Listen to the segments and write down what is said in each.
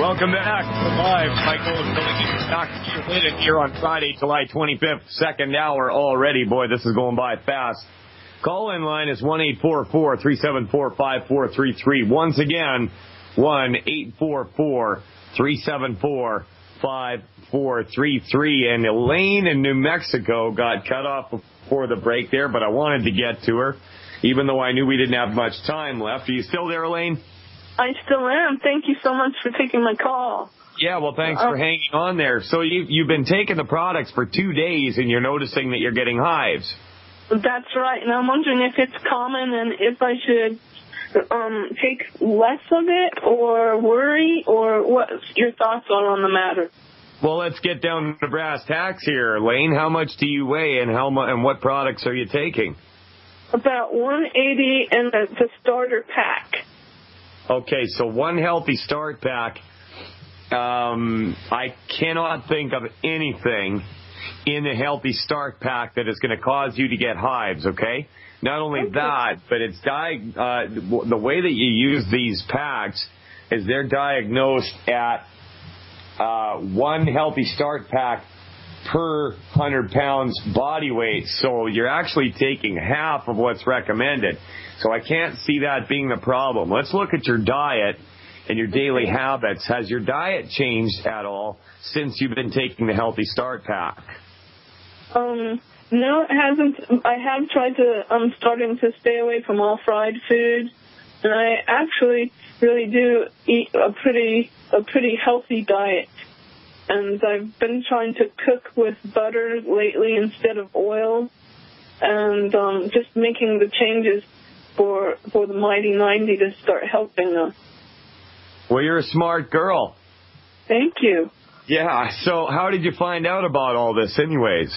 Welcome back to Live. Michael and Billy Dr. Glidden here on Friday, July 25th, second hour already. Boy, this is going by fast. Call-in line is 1-844-374-5433. Once again, 1-844-374-5433. And Elaine in New Mexico got cut off before the break there, but I wanted to get to her, even though I knew we didn't have much time left. Are you still there, Elaine? I still am. Thank you so much for taking my call. Yeah, well, thanks for hanging on there. So you've been taking the products for 2 days, and you're noticing that you're getting hives. That's right, and I'm wondering if it's common and if I should take less of it or worry, or what your thoughts are on the matter. Well, let's get down to brass tacks here, Elaine. How much do you weigh, and and what products are you taking? About 180 and the starter pack. Okay, so one healthy start pack. I cannot think of anything in the healthy start pack that is going to cause you to get hives, okay? Not only that, but it's the way that you use these packs is they're diagnosed at one healthy start pack per 100 pounds body weight. So you're actually taking half of what's recommended. So I can't see that being the problem. Let's look at your diet and your daily habits. Has your diet changed at all since you've been taking the Healthy Start Pack? No, it hasn't. I have tried to, I'm starting to stay away from all fried food, and I actually really do eat a pretty healthy diet. And I've been trying to cook with butter lately instead of oil, and just making the changes for the Mighty 90 to start helping us. Well, you're a smart girl. Thank you. Yeah, so how did you find out about all this anyways?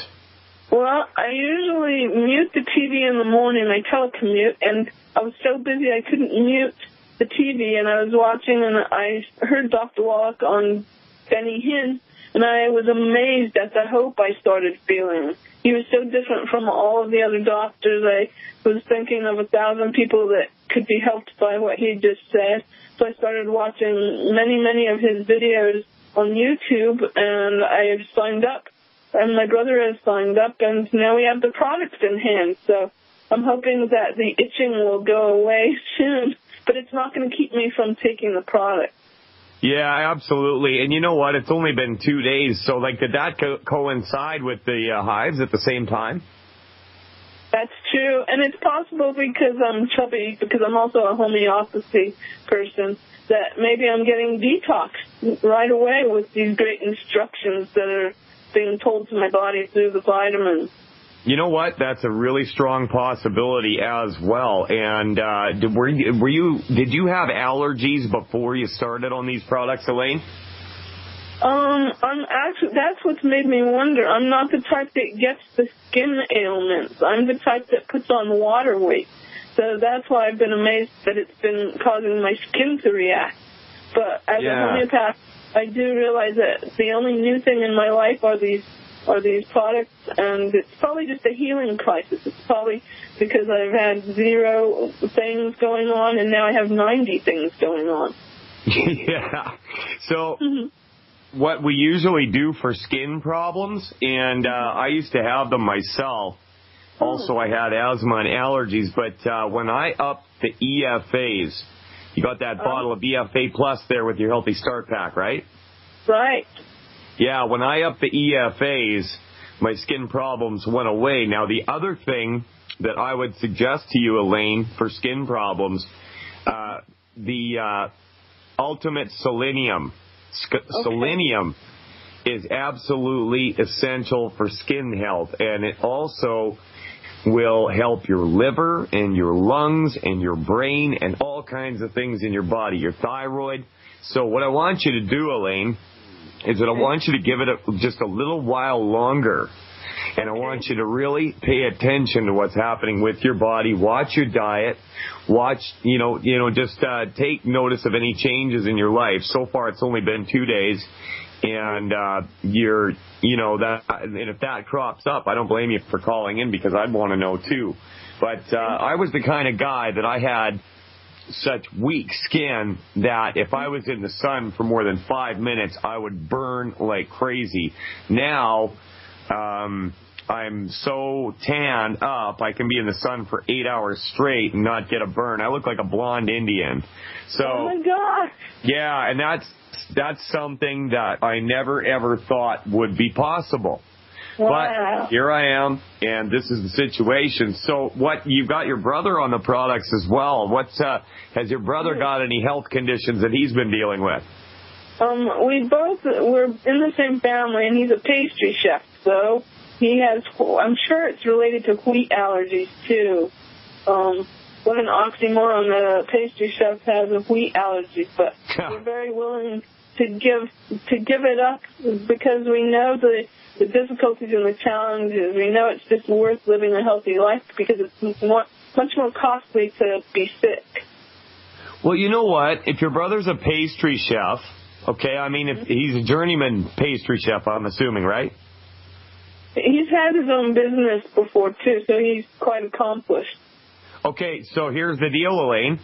Well, I usually mute the TV in the morning. I telecommute, and I was so busy I couldn't mute the TV, and I was watching, and I heard Dr. Wallach on Benny Hinn, and I was amazed at the hope I started feeling. He was so different from all of the other doctors. I was thinking of 1,000 people that could be helped by what he just said. So I started watching many of his videos on YouTube, and I have signed up. And my brother has signed up, and now we have the products in hand. So I'm hoping that the itching will go away soon, but it's not going to keep me from taking the product. Yeah, absolutely. And you know what? It's only been 2 days. So, did that coincide with the hives at the same time? That's true. And it's possible because I'm chubby, because I'm also a homeopathy person, that maybe I'm getting detoxed right away with these great instructions that are being told to my body through the vitamins. You know what? That's a really strong possibility as well. And did you have allergies before you started on these products, Elaine? That's what's made me wonder. I'm not the type that gets the skin ailments. I'm the type that puts on water weight. So that's why I've been amazed that it's been causing my skin to react. But as a homeopath, I do realize that the only new thing in my life are these products, and it's probably just a healing crisis. It's probably because I've had 0 things going on, and now I have 90 things going on. Yeah. So what we usually do for skin problems, and I used to have them myself. Also, I had asthma and allergies, but when I upped the EFAs, you got that bottle of EFA Plus there with your Healthy Start Pack, right? Right. Yeah, when I upped the EFAs, my skin problems went away. Now, the other thing that I would suggest to you, Elaine, for skin problems, the Ultimate Selenium. Selenium is absolutely essential for skin health, and it also will help your liver and your lungs and your brain and all kinds of things in your body, your thyroid. So what I want you to do, Elaine, is that I want you to give it just a little while longer. And I want you to really pay attention to what's happening with your body. Watch your diet. Watch, just take notice of any changes in your life. So far, it's only been 2 days. And and if that crops up, I don't blame you for calling in because I'd want to know too. But I was the kind of guy that I had such weak skin that if I was in the sun for more than 5 minutes, I would burn like crazy. Now, I'm so tanned up, I can be in the sun for 8 hours straight and not get a burn. I look like a blonde Indian. So, oh my God. Yeah, and that's something that I never ever thought would be possible. Wow. But here I am, and this is the situation. So you've got your brother on the products as well. Has your brother got any health conditions that he's been dealing with? We're in the same family, and he's a pastry chef, so he has, I'm sure it's related to wheat allergies, too. What an oxymoron that a pastry chef has a wheat allergy, but we're very willing to give it up because we know the difficulties and the challenges. We know it's just worth living a healthy life because it's much more costly to be sick. Well, you know what? If your brother's a pastry chef, okay, I mean, if he's a journeyman pastry chef, I'm assuming, right? He's had his own business before, too, so he's quite accomplished. Okay, so here's the deal, Elaine.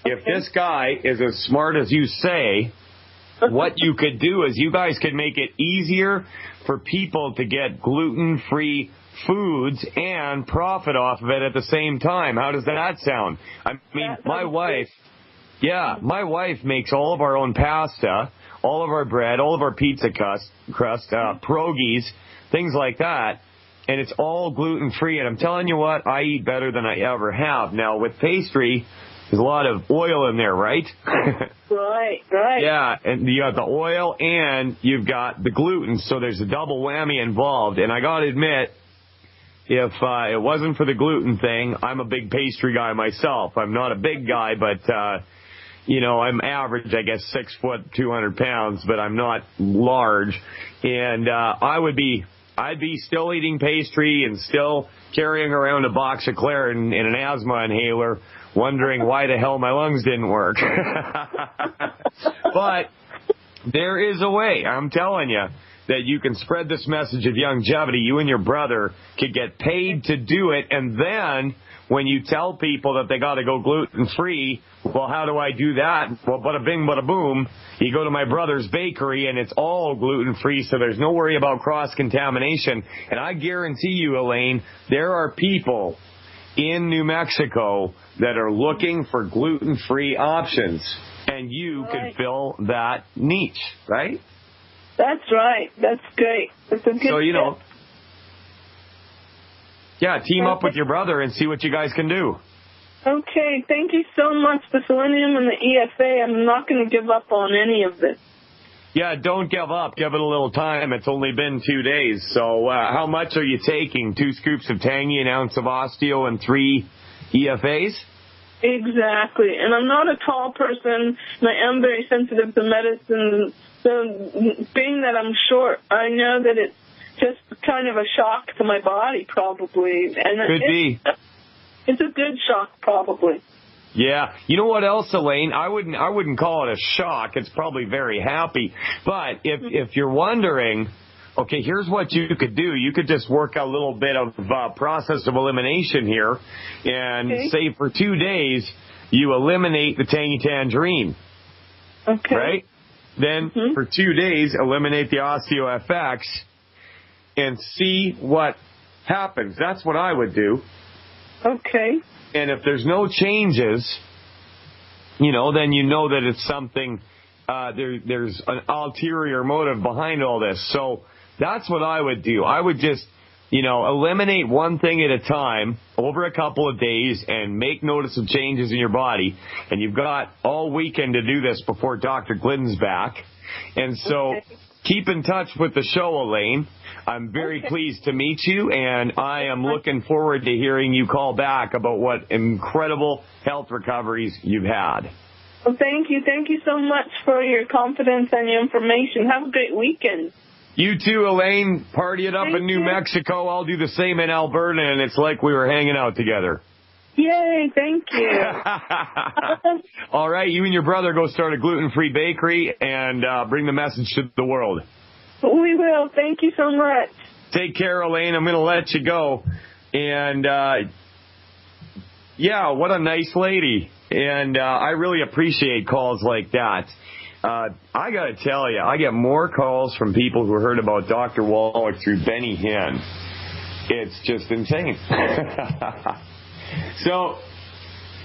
If this guy is as smart as you say, what you could do is you guys could make it easier for people to get gluten-free foods and profit off of it at the same time. How does that sound? I mean, my wife makes all of our own pasta, all of our bread, all of our pizza crust, pierogies, things like that, and it's all gluten-free. And I'm telling you what, I eat better than I ever have. Now, with pastry, there's a lot of oil in there, right? Right. Yeah, and you got the oil and you've got the gluten, so there's a double whammy involved. And I got to admit, if it wasn't for the gluten thing, I'm a big pastry guy myself. I'm not a big guy, but, I'm average, I guess, 6 foot, 200 pounds, but I'm not large. And I'd be still eating pastry and still carrying around a box of Claritin and an asthma inhaler, wondering why the hell my lungs didn't work. But there is a way, I'm telling you, that you can spread this message of longevity. You and your brother could get paid to do it, and then when you tell people that they got to go gluten-free, well, how do I do that? Well, bada bing, bada boom. You go to my brother's bakery, and it's all gluten-free, so there's no worry about cross-contamination. And I guarantee you, Elaine, there are people in New Mexico that are looking for gluten-free options, and you could fill that niche, right? That's right. That's great. That's a good tip. Yeah, team up with your brother and see what you guys can do. Okay, thank you so much. The selenium and the EFA, I'm not going to give up on any of this. Yeah, don't give up. Give it a little time. It's only been 2 days. So how much are you taking? 2 scoops of Tangy, an ounce of Osteo, and 3 EFAs? Exactly. And I'm not a tall person, and I am very sensitive to medicine. So being that I'm short, I know that it's just kind of a shock to my body, probably. And Could be. It's a good shock, probably. Yeah. You know what else, Elaine? I wouldn't call it a shock. It's probably very happy. But if you're wondering, okay, here's what you could do. You could just work a little bit of process of elimination here, and say for 2 days you eliminate the Tangy Tangerine. Okay. Right? Then for 2 days eliminate the Osteo FX and see what happens. That's what I would do. Okay. And if there's no changes, then you know that it's something, there's an ulterior motive behind all this. So that's what I would do. I would just, eliminate one thing at a time over a couple of days and make notice of changes in your body. And you've got all weekend to do this before Dr. Glidden's back. And so keep in touch with the show, Elaine. I'm very pleased to meet you, and I am looking forward to hearing you call back about what incredible health recoveries you've had. Well, thank you. Thank you so much for your confidence and your information. Have a great weekend. You too, Elaine. Party it up in New Mexico. I'll do the same in Alberta, and it's like we were hanging out together. Yay, thank you. All right, you and your brother go start a gluten-free bakery and bring the message to the world. We will. Thank you so much. Take care, Elaine. I'm going to let you go. And, what a nice lady. And I really appreciate calls like that. I got to tell you, I get more calls from people who heard about Dr. Wallach through Benny Hinn. It's just insane. So,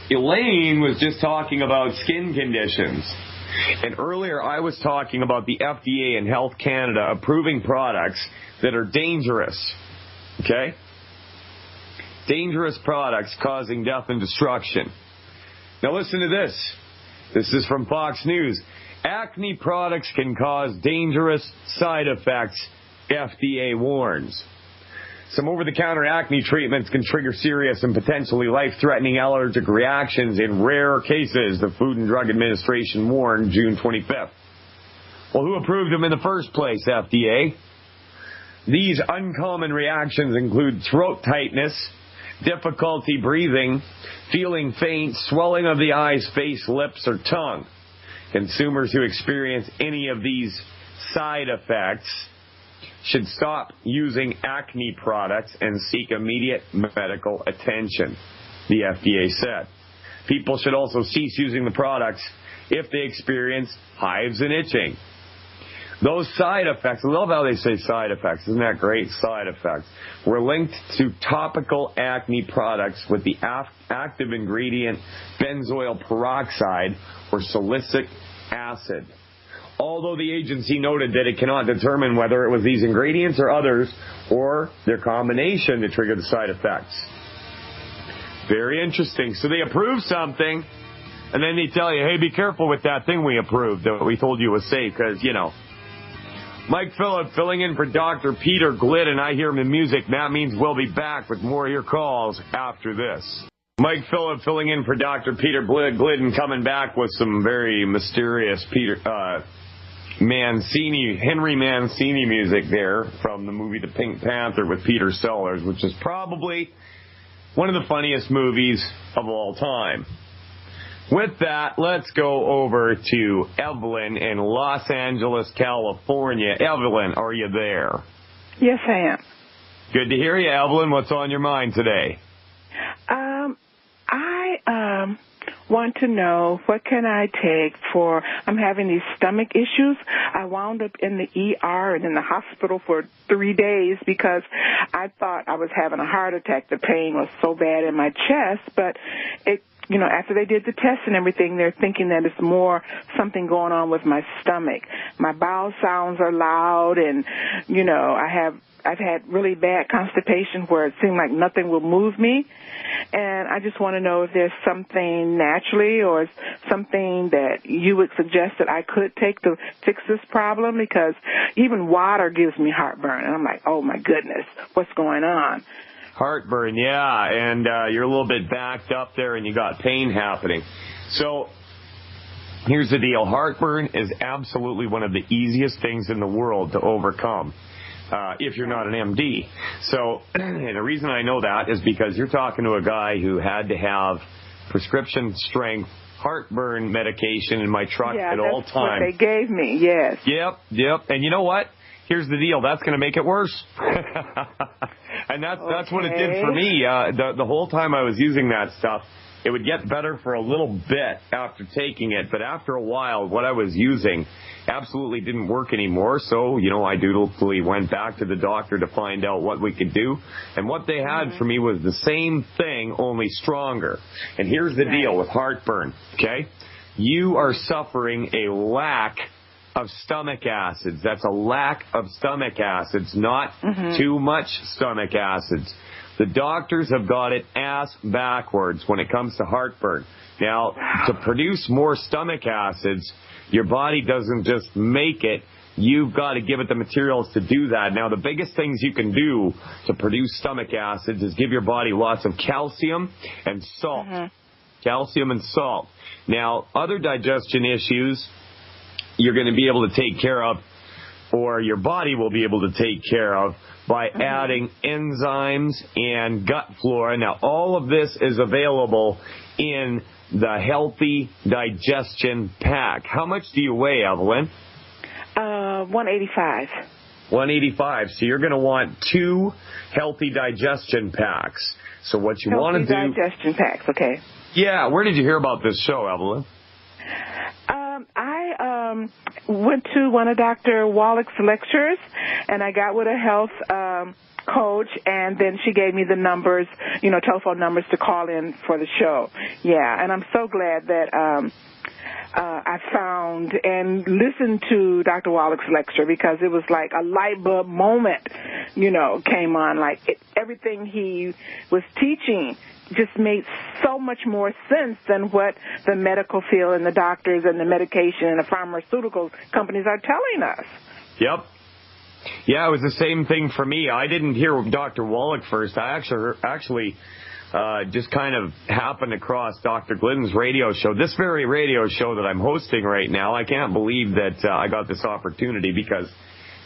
Elaine was just talking about skin conditions. And earlier I was talking about the FDA and Health Canada approving products that are dangerous. Okay? Dangerous products causing death and destruction. Now listen to this. This is from Fox News. Acne products can cause dangerous side effects, FDA warns. Some over-the-counter acne treatments can trigger serious and potentially life-threatening allergic reactions in rare cases, the Food and Drug Administration warned June 25th. Well, who approved them in the first place, FDA? These uncommon reactions include throat tightness, difficulty breathing, feeling faint, swelling of the eyes, face, lips, or tongue. Consumers who experience any of these side effects should stop using acne products and seek immediate medical attention, the FDA said. People should also cease using the products if they experience hives and itching. Those side effects, I love how they say side effects, isn't that great? Side effects, were linked to topical acne products with the active ingredient benzoyl peroxide or salicylic acid. Although the agency noted that it cannot determine whether it was these ingredients or others or their combination to trigger the side effects. Very interesting. So they approve something, and then they tell you, hey, be careful with that thing we approved that we told you was safe, because, you know. Mike Phillip filling in for Dr. Peter Glidden. I hear him in music. That means we'll be back with more of your calls after this. Mike Phillip filling in for Dr. Peter Glidden, coming back with some very mysterious Henry Mancini music there from the movie The Pink Panther with Peter Sellers, which is probably one of the funniest movies of all time. With that, let's go over to Evelyn in Los Angeles, California. Evelyn, are you there? Yes, I am. Good to hear you, Evelyn. What's on your mind today? I want to know, what can I take for, I'm having these stomach issues. I wound up in the ER and in the hospital for 3 days because I thought I was having a heart attack. The pain was so bad in my chest, but after they did the test and everything, they're thinking that it's more something going on with my stomach. My bowel sounds are loud, and, I've had really bad constipation where it seemed like nothing will move me. And I just want to know if there's something naturally or something that you would suggest that I could take to fix this problem, because even water gives me heartburn. And I'm like, oh, my goodness, what's going on? Heartburn, yeah, and you're a little bit backed up there and you got pain happening. So here's the deal. Heartburn is absolutely one of the easiest things in the world to overcome if you're not an MD. So and the reason I know that is because you're talking to a guy who had to have prescription strength heartburn medication in my truck at all times. Yeah, that's what they gave me, yes. Yep. And you know what? Here's the deal. That's going to make it worse. And that's what it did for me. The whole time I was using that stuff, it would get better for a little bit after taking it. But after a while, what I was using absolutely didn't work anymore. So, I dutifully went back to the doctor to find out what we could do. And what they had for me was the same thing, only stronger. And here's the deal with heartburn, okay? You are suffering a lack of stomach acids. That's a lack of stomach acids, not too much stomach acids. The doctors have got it ass backwards when it comes to heartburn. Now, to produce more stomach acids, your body doesn't just make it. You've got to give it the materials to do that. Now, the biggest things you can do to produce stomach acids is give your body lots of calcium and salt. Calcium and salt. Now, other digestion issues you're going to be able to take care of, or your body will be able to take care of, by adding enzymes and gut flora. Now, all of this is available in the Healthy Digestion Pack. How much do you weigh, Evelyn? 185. 185. So you're going to want 2 healthy digestion packs. So what you want to do... Healthy digestion packs, okay. Yeah, where did you hear about this show, Evelyn? I went to one of Dr. Wallach's lectures, and I got with a health coach, and then she gave me the numbers, telephone numbers to call in for the show. Yeah, and I'm so glad that I found and listened to Dr. Wallach's lecture, because it was like a light bulb moment, came on. Like everything he was teaching just made so much more sense than what the medical field and the doctors and the medication and the pharmaceutical companies are telling us. Yep. Yeah, it was the same thing for me. I didn't hear Dr. Wallach first. I actually just kind of happened across Dr. Glidden's radio show, this very radio show that I'm hosting right now. I can't believe that I got this opportunity, because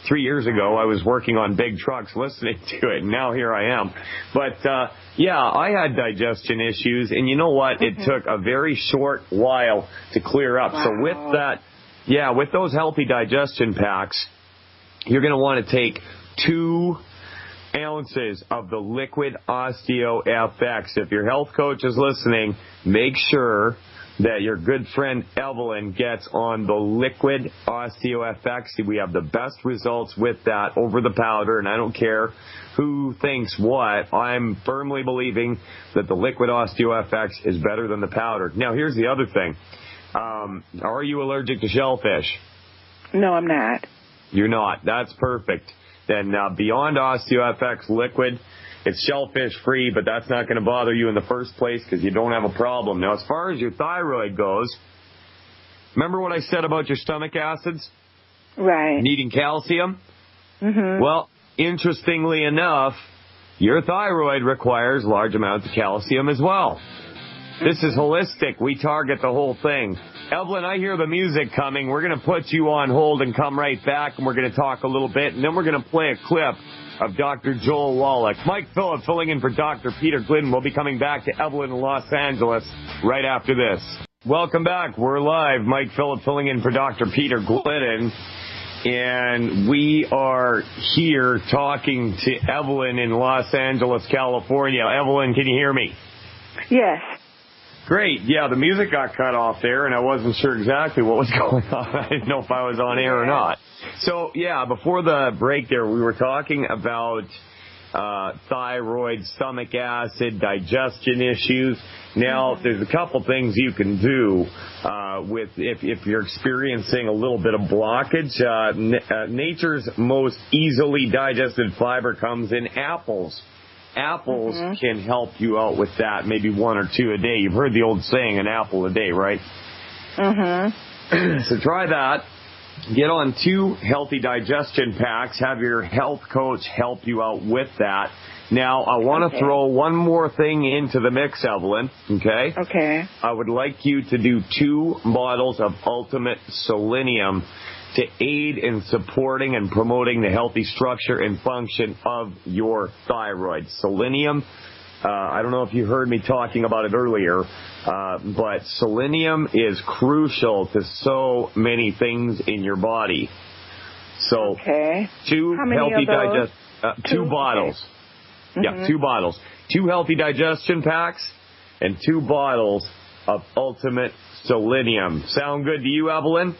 3 years ago I was working on big trucks listening to it, and now here I am. But, yeah, I had digestion issues, and you know what? It took a very short while to clear up. Wow. So with that, with those healthy digestion packs, you're going to want to take 2 ounces of the liquid OsteoFX. If your health coach is listening, make sure that your good friend Evelyn gets on the liquid OsteoFX. We have the best results with that over the powder, and I don't care who thinks what. I'm firmly believing that the liquid OsteoFX is better than the powder. Now, here's the other thing. Are you allergic to shellfish? No, I'm not. You're not. That's perfect. Then Beyond OsteoFX Liquid, it's shellfish free, but that's not going to bother you in the first place because you don't have a problem. Now, as far as your thyroid goes, remember what I said about your stomach acids? Right. Needing calcium? Mm-hmm. Well, interestingly enough, your thyroid requires large amounts of calcium as well. This is holistic. We target the whole thing. Evelyn, I hear the music coming. We're going to put you on hold and come right back, and we're going to talk a little bit, and then we're going to play a clip of Dr. Joel Wallach. Mike Phillip filling in for Dr. Peter Glidden. We'll be coming back to Evelyn in Los Angeles right after this. Welcome back. We're live. Mike Phillip filling in for Dr. Peter Glidden. And we are here talking to Evelyn in Los Angeles, California. Evelyn, can you hear me? Yes. Great. Yeah, the music got cut off there, and I wasn't sure exactly what was going on. I didn't know if I was on air or not. So, yeah, before the break there, we were talking about thyroid, stomach acid, digestion issues. Now, there's a couple things you can do with if you're experiencing a little bit of blockage. Nature's most easily digested fiber comes in apples. Apples can help you out with that, maybe 1 or 2 a day. You've heard the old saying, an apple a day, right? So try that. Get on 2 healthy digestion packs. Have your health coach help you out with that. Now, I want to throw one more thing into the mix, Evelyn, okay? Okay. I would like you to do 2 bottles of Ultimate Selenium to aid in supporting and promoting the healthy structure and function of your thyroid. Selenium, I don't know if you heard me talking about it earlier, but selenium is crucial to so many things in your body. So, 2 healthy 2 bottles. Yeah, 2 bottles. 2 healthy digestion packs and 2 bottles of Ultimate Selenium. Sound good to you, Evelyn?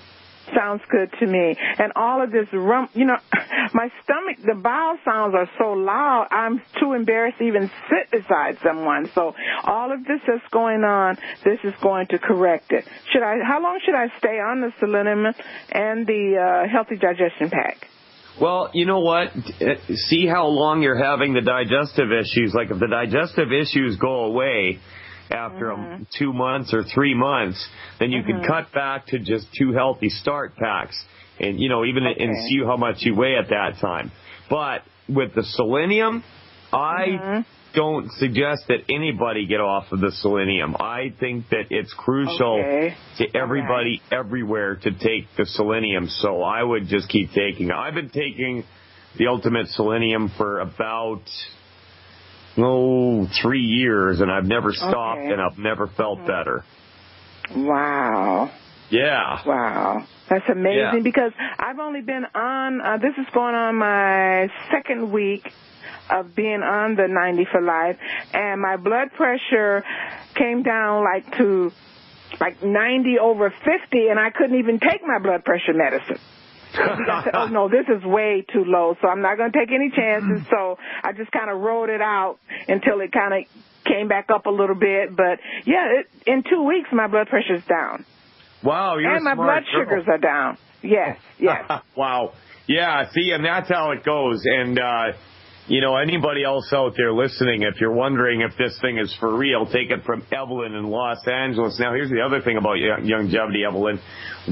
Sounds good to me. And all of this my stomach, the bowel sounds are so loud, I'm too embarrassed to even sit beside someone. So all of this that's going on, this is going to correct it. How long should I stay on the selenium and the healthy digestion pack? Well, you know what? See how long you're having the digestive issues. Like if the digestive issues go away after 2 months or 3 months, then you can cut back to just 2 healthy start packs and, and see how much you weigh at that time. But with the selenium, I don't suggest that anybody get off of the selenium. I think that it's crucial to everybody everywhere to take the selenium. So I would just keep taking it. I've been taking the Ultimate Selenium for about 3 years, and I've never stopped, and I've never felt better. Wow. Yeah. Wow. That's amazing because I've only been on, this is going on my second week of being on the 90 for Life, and my blood pressure came down to 90 over 50, and I couldn't even take my blood pressure medicine. I said, oh, no, this is way too low, so I'm not going to take any chances. So I just kind of rode it out until it kind of came back up a little bit. But, yeah, in 2 weeks, my blood pressure's down. Wow, you're and my smart blood sugars are down. Yes. Wow. Yeah, see, and that's how it goes. And, anybody else out there listening, if you're wondering if this thing is for real, take it from Evelyn in Los Angeles. Now, here's the other thing about longevity, Evelyn.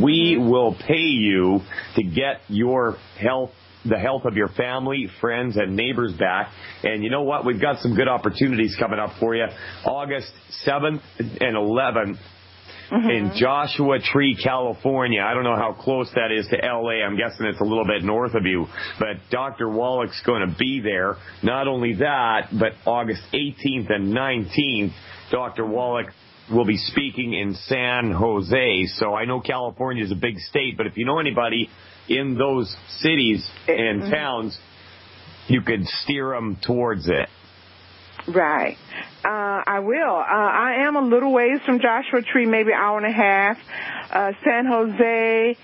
We will pay you to get your health, the health of your family, friends, and neighbors back. And you know what? We've got some good opportunities coming up for you. August 7th and 11th. In Joshua Tree, California. I don't know how close that is to L.A. I'm guessing it's a little bit north of you. But Dr. Wallach's going to be there. Not only that, but August 18th and 19th, Dr. Wallach will be speaking in San Jose. So I know California is a big state, but if you know anybody in those cities and towns, you could steer them towards it. Right. I will. I am a little ways from Joshua Tree, maybe an hour and a half. San Jose,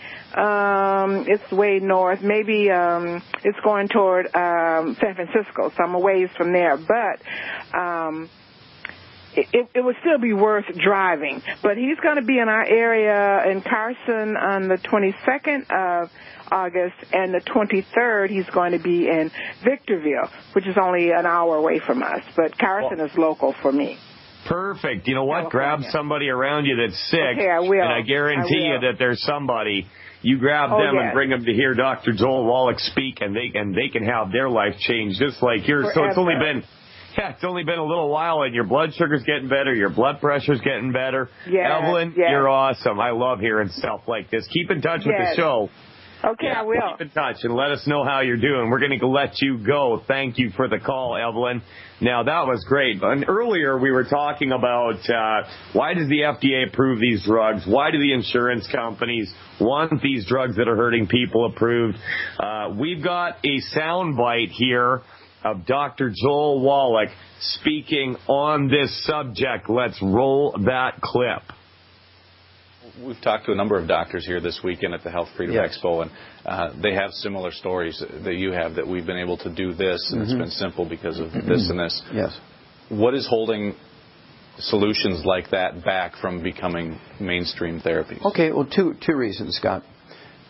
it's way north. Maybe it's going toward San Francisco, so I'm a ways from there. But it would still be worth driving. But he's going to be in our area in Carson on the 22nd of August, and the 23rd he's going to be in Victorville, which is only an hour away from us. But Carson is local for me. Perfect. You know what? Grab somebody around you that's sick. Okay, I will. And I guarantee you that there's somebody. You grab them and bring them to hear Dr. Joel Wallach speak, and they can have their life changed just like yours. Forever. So it's only been a little while, and your blood sugar's getting better, your blood pressure's getting better. Evelyn, you're awesome. I love hearing stuff like this. Keep in touch with the show. Okay, I will. Keep in touch and let us know how you're doing. We're going to let you go. Thank you for the call, Evelyn. Now, that was great. And earlier we were talking about why does the FDA approve these drugs? Why do the insurance companies want these drugs that are hurting people approved? We've got a soundbite here of Dr. Joel Wallach speaking on this subject. Let's roll that clip. We've talked to a number of doctors here this weekend at the Health Freedom Expo, and they have similar stories that you have, that we've been able to do this, and it's been simple because of this and this. Yes. What is holding solutions like that back from becoming mainstream therapies? Okay, well, two reasons, Scott.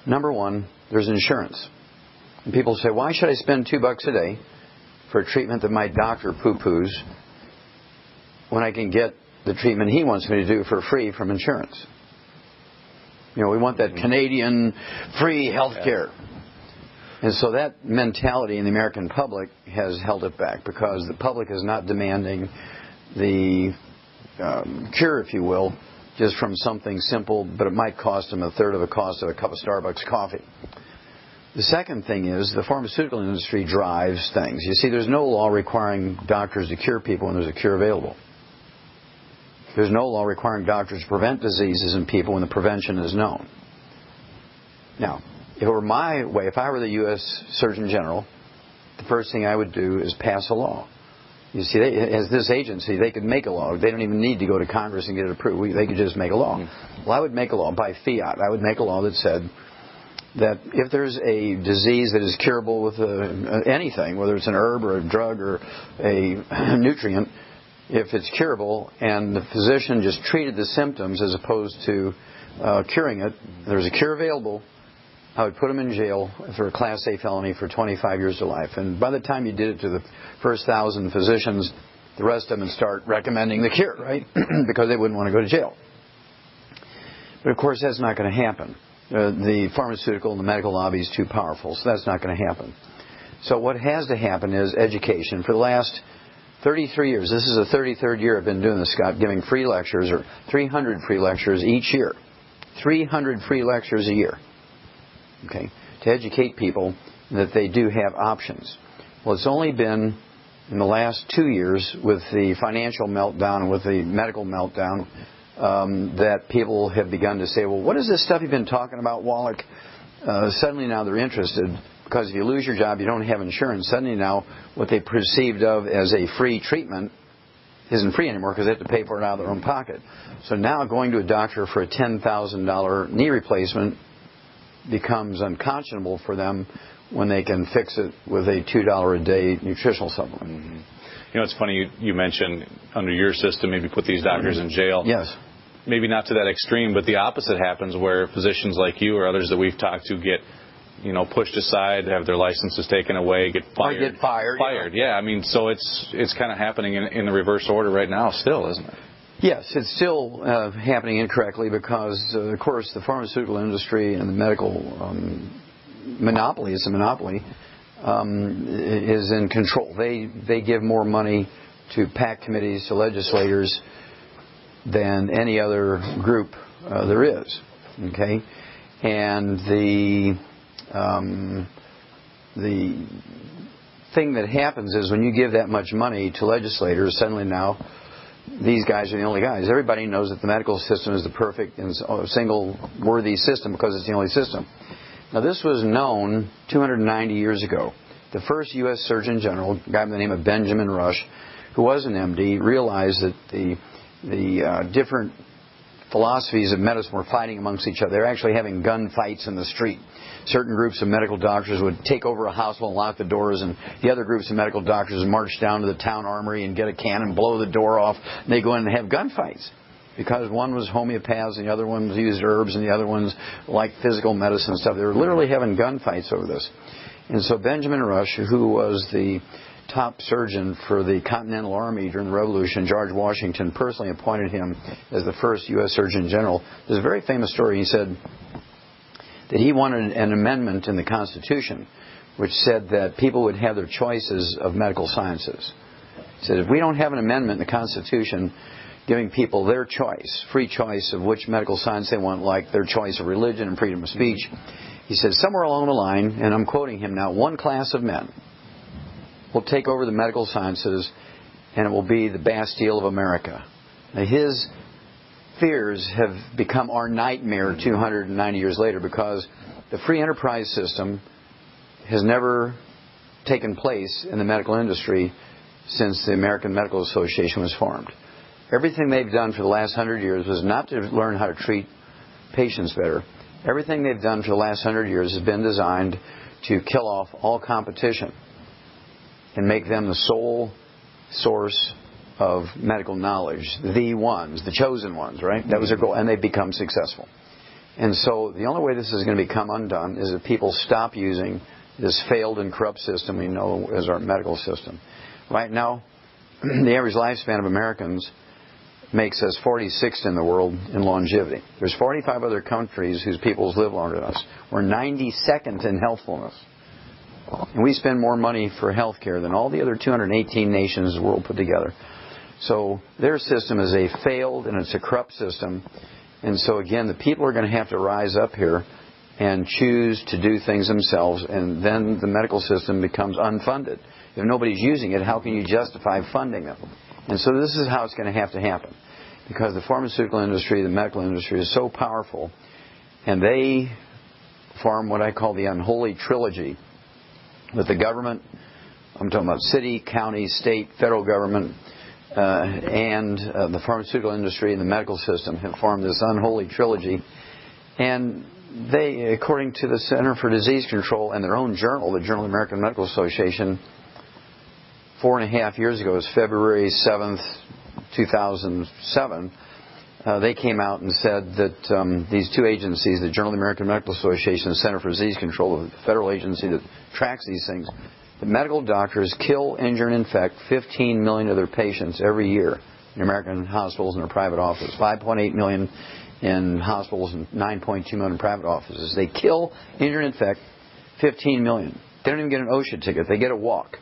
Number one, there's insurance. And people say, why should I spend $2 a day for a treatment that my doctor poo-poos when I can get the treatment he wants me to do for free from insurance? You know, we want that Canadian free health care. And so that mentality in the American public has held it back, because the public is not demanding the cure, if you will, just from something simple, but it might cost them a third of the cost of a cup of Starbucks coffee. The second thing is the pharmaceutical industry drives things. You see, there's no law requiring doctors to cure people when there's a cure available. There's no law requiring doctors to prevent diseases in people when the prevention is known. Now, if it were my way, if I were the U.S. Surgeon General, the first thing I would do is pass a law. You see, as this agency, they could make a law. They don't even need to go to Congress and get it approved. They could just make a law. Well, I would make a law by fiat. I would make a law that said that if there's a disease that is curable with anything, whether it's an herb or a drug or a nutrient, if it's curable and the physician just treated the symptoms as opposed to curing it, there's a cure available, I would put them in jail for a Class A felony for 25 years to life. And by the time you did it to the first 1,000 physicians, the rest of them would start recommending the cure, right? Because they wouldn't want to go to jail. But, of course, that's not going to happen. The pharmaceutical and the medical lobby is too powerful, so that's not going to happen. So what has to happen is education. For the last 33 years, this is the 33rd year I've been doing this, Scott, giving free lectures, or 300 free lectures each year. 300 free lectures a year, okay, to educate people that they do have options. Well, it's only been in the last 2 years, with the financial meltdown, with the medical meltdown, that people have begun to say, well, what is this stuff you've been talking about, Wallach? Suddenly now they're interested, because if you lose your job, you don't have insurance. Suddenly now what they perceived of as a free treatment isn't free anymore because they have to pay for it out of their own pocket. So now going to a doctor for a $10,000 knee replacement becomes unconscionable for them when they can fix it with a $2 a day nutritional supplement. Mm-hmm. You know, it's funny you mentioned under your system maybe put these doctors in jail. Yes. Maybe not to that extreme, but the opposite happens where physicians like you or others that we've talked to get, pushed aside, have their licenses taken away, get fired. Or get fired. Fired, yeah. I mean, so it's kind of happening in the reverse order right now still, isn't it? Yes, it's still happening incorrectly because, of course, the pharmaceutical industry and the medical monopoly, it's a monopoly, is in control. They give more money to PAC committees, to legislators, than any other group there is. Okay? And the thing that happens is when you give that much money to legislators, suddenly now these guys are the only guys. Everybody knows that the medical system is the perfect and single worthy system because it's the only system. Now this was known 290 years ago. The first U.S. Surgeon General, a guy by the name of Benjamin Rush, who was an MD, realized that the different philosophies of medicine were fighting amongst each other. They were actually having gunfights in the street. Certain groups of medical doctors would take over a hospital and lock the doors, and the other groups of medical doctors would march down to the town armory and get a cannon and blow the door off, and they go in and have gunfights. Because one was homeopaths and the other ones used herbs and the other ones liked physical medicine and stuff. They were literally having gunfights over this. And so Benjamin Rush, who was the top surgeon for the Continental Army during the Revolution, George Washington personally appointed him as the first U.S. Surgeon General. There's a very famous story. He said that he wanted an amendment in the Constitution which said that people would have their choices of medical sciences. He said, if we don't have an amendment in the Constitution giving people their choice, free choice of which medical science they want, like their choice of religion and freedom of speech, he said, somewhere along the line, and I'm quoting him now, one class of men will take over the medical sciences, and it will be the Bastille of America. Now, his fears have become our nightmare 290 years later because the free enterprise system has never taken place in the medical industry since the American Medical Association was formed. Everything they've done for the last 100 years was not to learn how to treat patients better. Everything they've done for the last 100 years has been designed to kill off all competition and make them the sole source of medical knowledge, the ones, the chosen ones, right? That was their goal, and they've become successful. And so the only way this is going to become undone is if people stop using this failed and corrupt system we know as our medical system. Right now, the average lifespan of Americans makes us 46th in the world in longevity. There's 45 other countries whose peoples live longer than us. We're 92nd in healthfulness. And we spend more money for health care than all the other 218 nations in the world put together. So their system is a failed and it's a corrupt system. And so again, the people are going to have to rise up here and choose to do things themselves, and then the medical system becomes unfunded. If nobody's using it, how can you justify funding them? And so this is how it's going to happen. Because the pharmaceutical industry, the medical industry is so powerful, and they form what I call the unholy trilogy with the government. I'm talking about city, county, state, federal government, and the pharmaceutical industry and the medical system have formed this unholy trilogy. And they, according to the Center for Disease Control and their own journal, the Journal of the American Medical Association, 4.5 years ago, it was February 7th, 2007, they came out and said that these two agencies, the Journal of the American Medical Association and the Center for Disease Control, the federal agency that tracks these things, the medical doctors kill, injure, and infect 15 million of their patients every year in American hospitals and their private offices. 5.8 million in hospitals and 9.2 million in private offices. They kill, injure, and infect 15 million. They don't even get an OSHA ticket. They get a walk.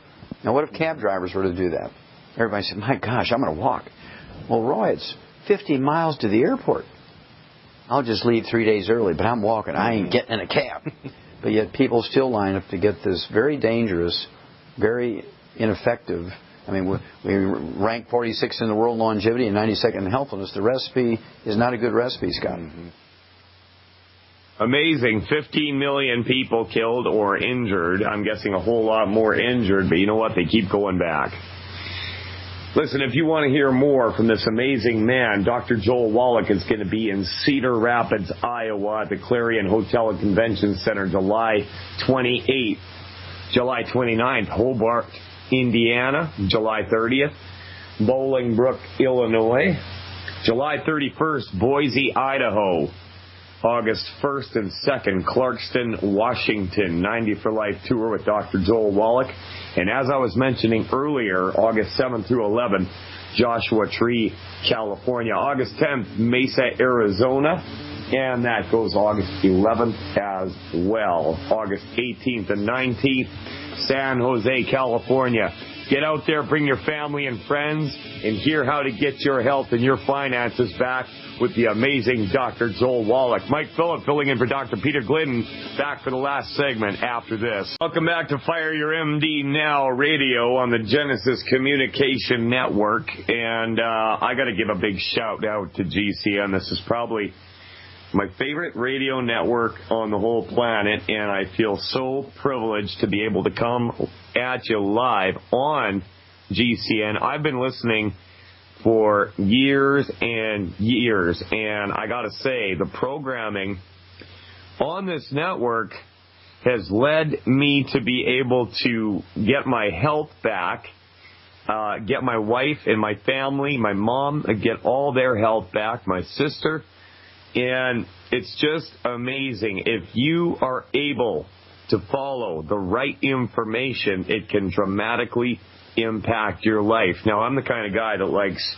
Now, what if cab drivers were to do that? Everybody said, my gosh, I'm going to walk. Well, Roy, it's 50 miles to the airport. I'll just leave 3 days early, but I'm walking. I ain't getting in a cab. But yet people still line up to get this very dangerous, very ineffective I mean, we rank 46th in the world in longevity and 92nd in healthfulness. The recipe is not a good recipe, Scott. Mm-hmm. Amazing. 15 million people killed or injured. I'm guessing a whole lot more injured, but you know what? They keep going back. Listen, if you want to hear more from this amazing man, Dr. Joel Wallach is going to be in Cedar Rapids, Iowa at the Clarion Hotel and Convention Center July 28th. July 29th, Hobart, Indiana, July 30th, Bolingbrook, Illinois, July 31st, Boise, Idaho, August 1st and 2nd, Clarkston, Washington, 90 for Life tour with Dr. Joel Wallach. And as I was mentioning earlier, August 7th through 11th, Joshua Tree, California. August 10th, Mesa, Arizona. And that goes August 11th as well. August 18th and 19th, San Jose, California. Get out there, bring your family and friends, and hear how to get your health and your finances back with the amazing Dr. Joel Wallach. Mike Phillip filling in for Dr. Peter Glidden, back for the last segment after this. Welcome back to Fire Your MD Now Radio on the Genesis Communication Network. And I got to give a big shout out to GCN. This is probably my favorite radio network on the whole planet, and I feel so privileged to be able to come at you live on GCN. I've been listening for years and years, and I gotta say, the programming on this network has led me to be able to get my health back, get my wife and my family, my mom, get all their health back, my sister. And it's just amazing. If you are able to follow the right information, it can dramatically impact your life. Now, I'm the kind of guy that likes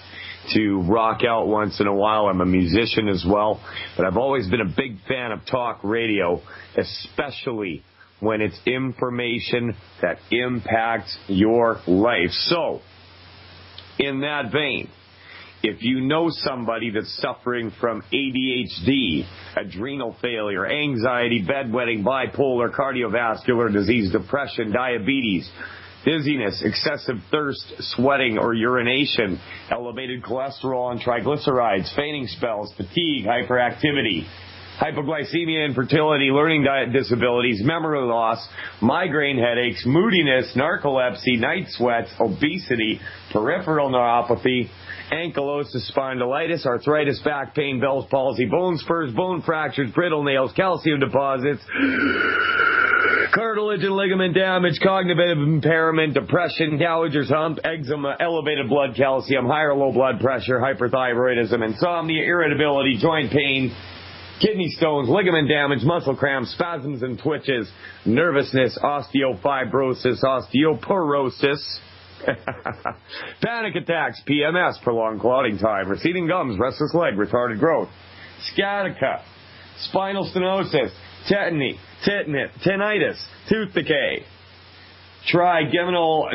to rock out once in a while. I'm a musician as well. But I've always been a big fan of talk radio, especially when it's information that impacts your life. So, in that vein, if you know somebody that's suffering from ADHD, adrenal failure, anxiety, bedwetting, bipolar, cardiovascular disease, depression, diabetes, dizziness, excessive thirst, sweating or urination, elevated cholesterol and triglycerides, fainting spells, fatigue, hyperactivity, hypoglycemia, infertility, learning disabilities, memory loss, migraine headaches, moodiness, narcolepsy, night sweats, obesity, peripheral neuropathy, ankylosing spondylitis, arthritis, back pain, Bell's palsy, bone spurs, bone fractures, brittle nails, calcium deposits, cartilage and ligament damage, cognitive impairment, depression, Gallagher's hump, eczema, elevated blood calcium, high or low blood pressure, hyperthyroidism, insomnia, irritability, joint pain, kidney stones, ligament damage, muscle cramps, spasms and twitches, nervousness, osteofibrosis, osteoporosis, panic attacks, PMS, prolonged clotting time, receding gums, restless leg, retarded growth, sciatica, spinal stenosis, tinnitus, tooth decay, trigeminal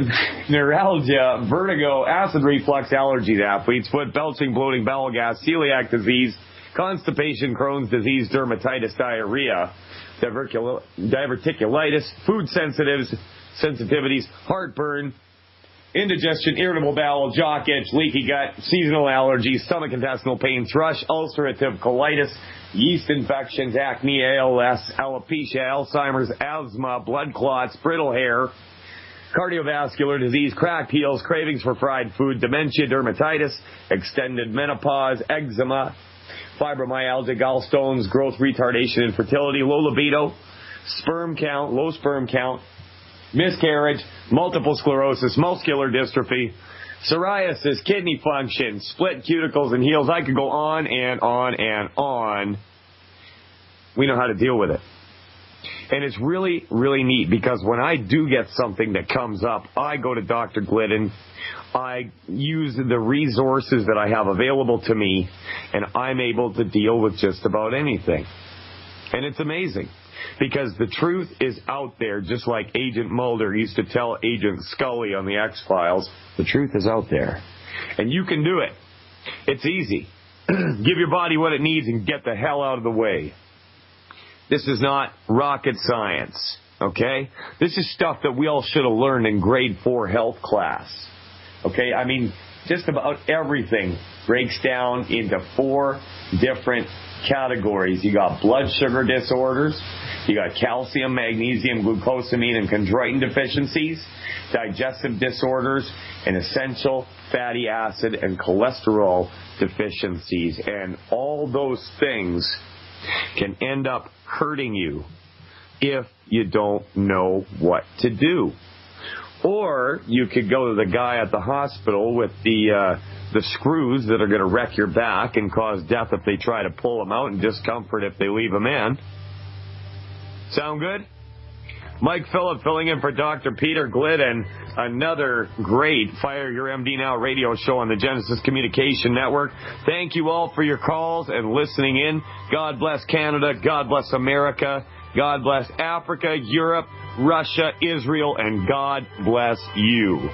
neuralgia, vertigo, acid reflux, allergies, athlete's foot, belching, bloating, bowel gas, celiac disease, constipation, Crohn's disease, dermatitis, diarrhea, diverticulitis, food sensitivities, heartburn, indigestion, irritable bowel, jock itch, leaky gut, seasonal allergies, stomach intestinal pain, thrush, ulcerative colitis, yeast infections, acne, ALS, alopecia, Alzheimer's, asthma, blood clots, brittle hair, cardiovascular disease, cracked heels, cravings for fried food, dementia, dermatitis, extended menopause, eczema, fibromyalgia, gallstones, growth retardation, infertility, low libido, sperm count, low sperm count, miscarriage, multiple sclerosis, muscular dystrophy, psoriasis, kidney function, split cuticles and heels. I could go on and on and on. We know how to deal with it. And it's really, really neat because when I do get something that comes up, I go to Dr. Glidden. I use the resources that I have available to me, and I'm able to deal with just about anything. And it's amazing. Because the truth is out there, just like Agent Mulder used to tell Agent Scully on the X-Files. The truth is out there. And you can do it. It's easy. Give your body what it needs and get the hell out of the way. This is not rocket science, okay? This is stuff that we all should have learned in grade 4 health class. Okay, I mean, just about everything breaks down into 4 different categories. You got blood sugar disorders, you got calcium, magnesium, glucosamine, and chondroitin deficiencies, digestive disorders, and essential fatty acid and cholesterol deficiencies. And all those things can end up hurting you if you don't know what to do. Or you could go to the guy at the hospital with the screws that are going to wreck your back and cause death if they try to pull them out, and discomfort if they leave them in. Sound good? Mike Phillip filling in for Dr. Peter Glidden. Another great Fire Your MD Now radio show on the Genesis Communication Network. Thank you all for your calls and listening in. God bless Canada. God bless America. God bless Africa, Europe, Russia, Israel, and God bless you.